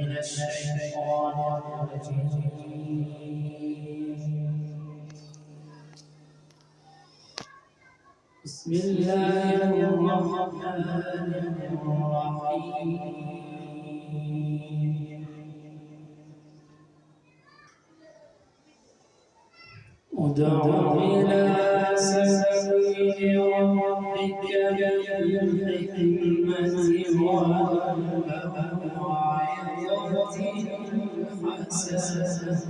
من الشيطان الرجيم. بسم الله الرحمن الرحيم. ادع إلى سبيل ربك بالحكمة والموعظة الحسنة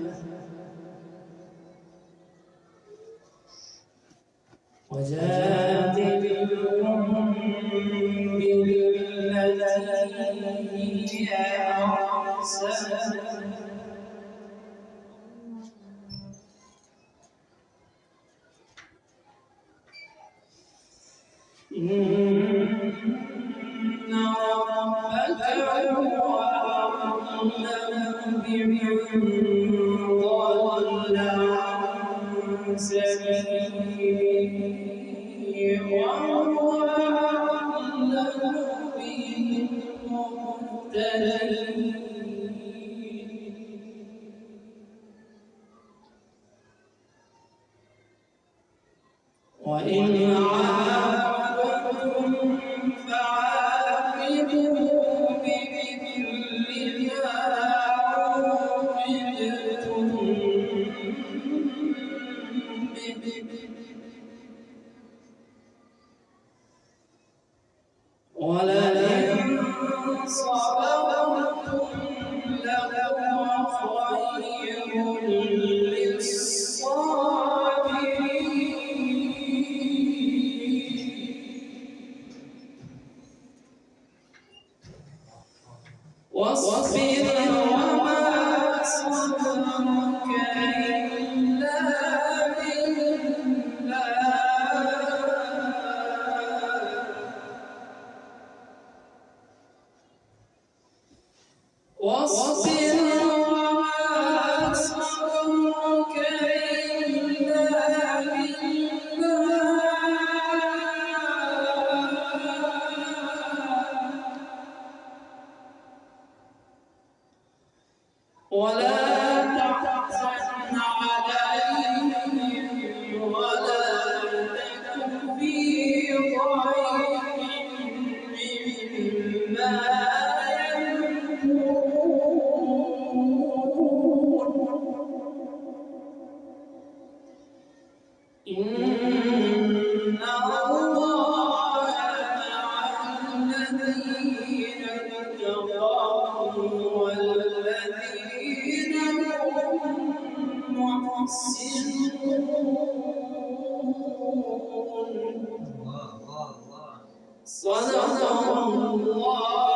وجادلهم بالتي هي أحسن إن ربك هو أعلم بمن ضل عن سبيله وهو أعلم بالمهتدين. وإن عاقبتم فعاقبوا بمثل ما عوقبتم به ولئن صبرتم لهو خير واصبر وما صبرك إلا بالله واصبر وما صبرك إلا بالله ولا تحزن عليهم ولا تك في ضيق مما يمكرون إن الله مع الذين اتقوا والذين هم محسنون. صدق الله